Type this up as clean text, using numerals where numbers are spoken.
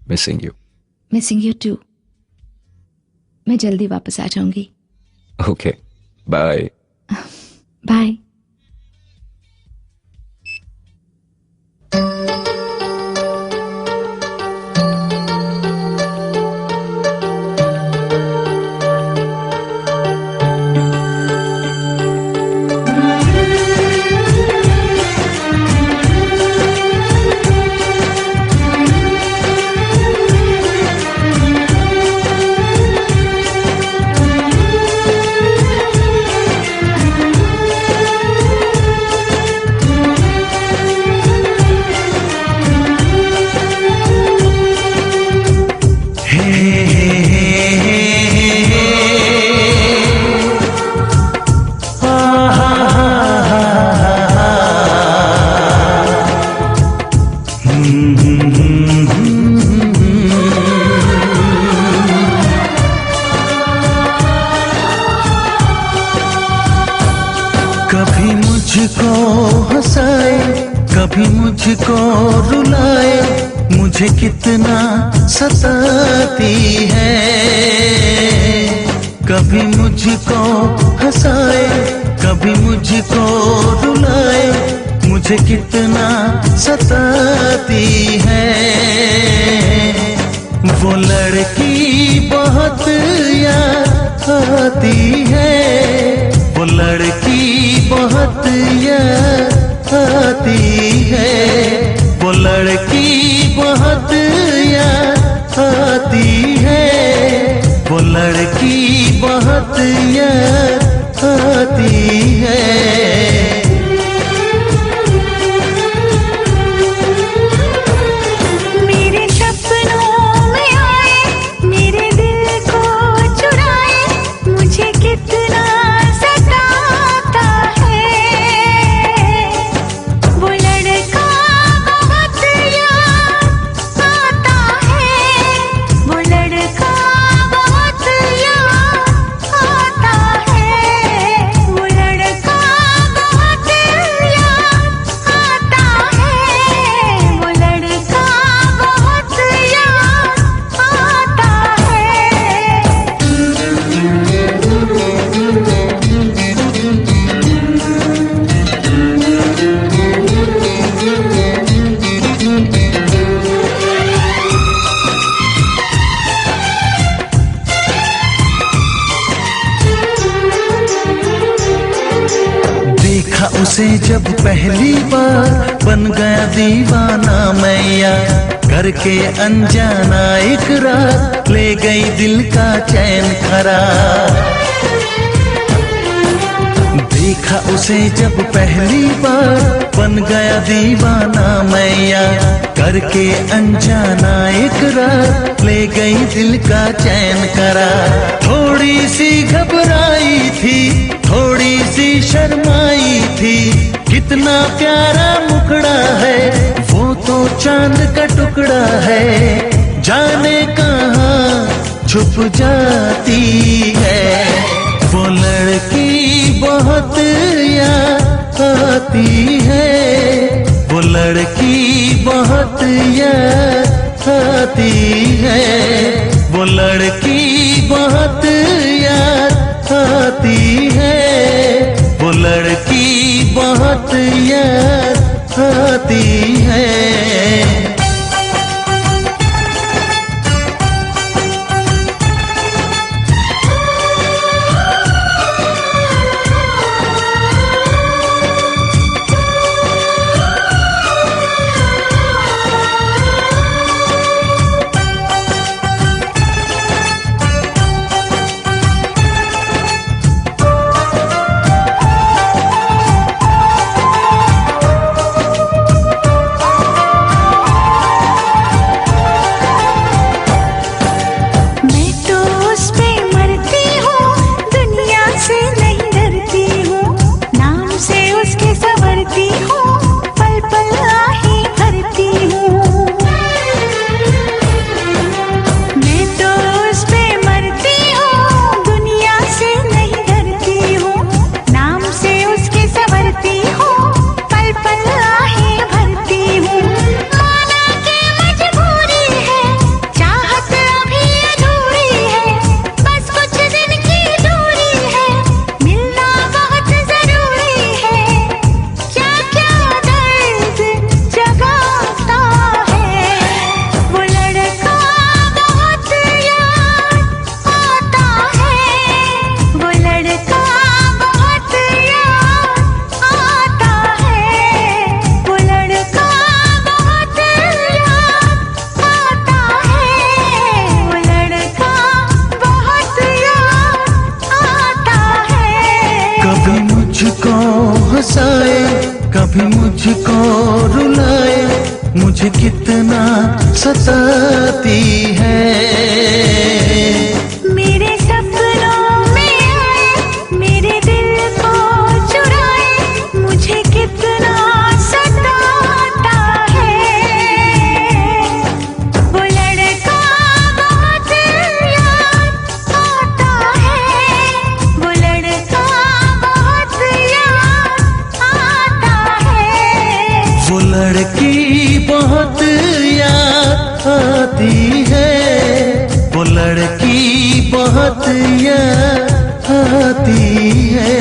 Missing you. Missing you too. मैं जल्दी वापस आ जाऊंगी। Okay, bye. बाय। कभी मुझको हंसाए, कभी मुझको रुलाए, मुझे कितना सताती है। कभी मुझको हंसाए, कभी मुझको रुलाए, मुझे कितना सताती है। वो लड़की बहुत याद आती है, वो लड़की बहुत याद आती है, वो लड़की बहुत याद आती है, वो लड़की बहुत याद आती है। मेरे सपनों में आए, मेरे दिल को चुराए, मुझे कितना सताता है। वो लड़का बहुत याद आता है, वो लड़का बहुत याद आता है, वो लड़का बहुत याद आता है, वो लड़का बहुत याद आता देखा उसे जब पहली बार, बन गया दीवाना मैया, करके अनजाना इकरार, ले गई दिल का चैन करार। देखा उसे जब पहली बार, बन गया दीवाना मैया, करके अनजाना इकरार, ले गई दिल का चैन करार। थोड़ी सी घबराई थी, थोड़ी सी शर्माई थी, कितना प्यारा मुखड़ा है, वो तो चांद का टुकड़ा है, जाने कहाँ छुप जाती है। वो लड़की बहुत याद आती है, वो लड़की बहुत याद आती है, वो लड़की बहुत याद आती है, वो लड़की बहुत याद आती है। कभी मुझको रुलाए, मुझे कितना सताती है। मेरे सपनों में आए, मेरे दिल को चुराए, मुझे कितना सताता है। वो लड़का बहुत याद आता है, वो लड़का बहुत याद आता है। वो लड़की बहुत याद आती है, वो लड़की बहुत याद आती है।